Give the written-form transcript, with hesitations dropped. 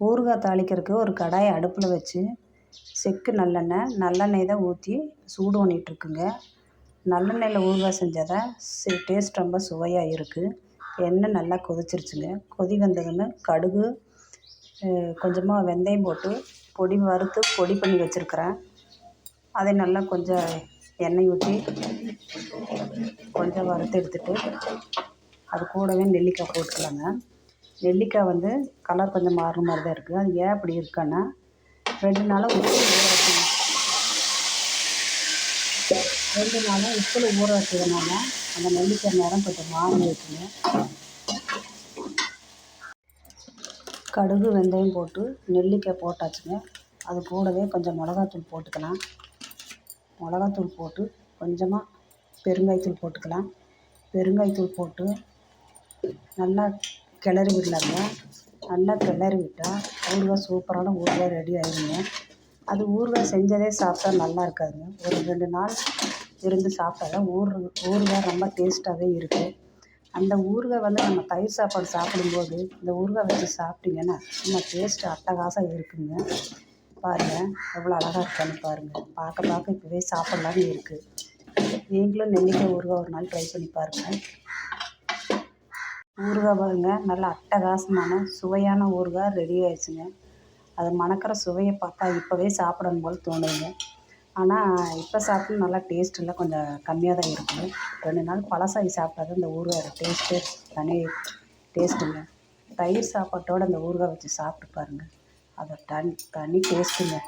ஊறுகாய் தாளிக்கிறதுக்கு ஒரு கடாயை அடுப்பில் வச்சு செக்கு நல்லெண்ணெய் தான் ஊற்றி சூடு பண்ணிகிட்ருக்குங்க. நல்லெண்ணெயில் ஊறுகாய் செஞ்சால் தான் டேஸ்ட் ரொம்ப சுவையாக இருக்குது. எண்ணெய் நல்லா கொதிச்சிருச்சுங்க. கொதி வந்ததுன்னு கடுகு கொஞ்சமாக வெந்தயம் போட்டு வறுத்து பொடி பண்ணி வச்சுருக்கிறேன். அதை நல்லா கொஞ்சம் எண்ணெய் ஊற்றி கொஞ்சம் வறுத்து எடுத்துகிட்டு அது கூடவே நெல்லிக்காய் போட்டுக்கலாங்க. நெல்லிக்காய் வந்து கலர் கொஞ்சம் மாறுற மாதிரி தான் இருக்குது. அது ஏன் அப்படி இருக்குன்னா 2 நாளாக உப்பில் ஊற வச்சுங்க. 2 நாளாக உப்பில் ஊற வச்சதுனால அந்த நெல்லிக்காய் நேரம் கொஞ்சம் மாறி இருக்குங்க. கடுகு வெந்தயம் போட்டு நெல்லிக்காய் போட்டாச்சுங்க. அது கூடவே கொஞ்சம் மிளகாத்தூள் போட்டுக்கலாம். மிளகாத்தூள் போட்டு கொஞ்சமாக பெருங்காயத்தூள் போட்டுக்கலாம். பெருங்காயத்தூள் போட்டு நல்லா கிளறி விடலாங்க. நல்லா கிளறி விட்டால் ஊறுகாய் சூப்பரான ஊறுகாய் ரெடி ஆகிடுங்க. அது ஊறுகாய் செஞ்சதே சாப்பிட்டா நல்லா இருக்காதுங்க. ஒரு 2 நாள் இருந்து சாப்பிட்டா தான் ஊறுகாய் ரொம்ப டேஸ்ட்டாகவே இருக்குது. அந்த ஊறுகாய் வந்து நம்ம தயிர் சாப்பாடு சாப்பிடும்போது இந்த ஊறுகாய் வச்சு சாப்பிட்டிங்கன்னா இன்னும் டேஸ்ட்டு அட்டகாசம் இருக்குங்க. பாருங்கள் எவ்வளோ அழகாக இருக்கான்னு பாருங்கள். பார்க்க இப்போவே சாப்பிட்லான்னு இருக்குது. நீங்களும் நெல்லிக்காய் ஊறுகாய் ஒரு நாள் ட்ரை பண்ணி பாருங்கள். ஊறுகாய் பாருங்கள் நல்லா அட்டகாசமான சுவையான ஊறுகாய் ரெடி ஆயிடுச்சுங்க. அது மணக்கிற சுவையை பார்த்தா இப்போவே சாப்பிடணும் போல் தோணுதுங்க. ஆனால் இப்போ சாப்பிட்டு நல்லா டேஸ்ட் இல்லை, கொஞ்சம் கம்மியாக தான் இருக்குது. 2 நாள் பழசாகி சாப்பிட்டா தான் இந்த ஊறுகாய் டேஸ்ட்டு தனி டேஸ்ட்டுங்க. தயிர் சாப்பாட்டோடு அந்த ஊறுகாய் வச்சு சாப்பிட்டு பாருங்கள். அது தனி டேஸ்ட்டுங்க.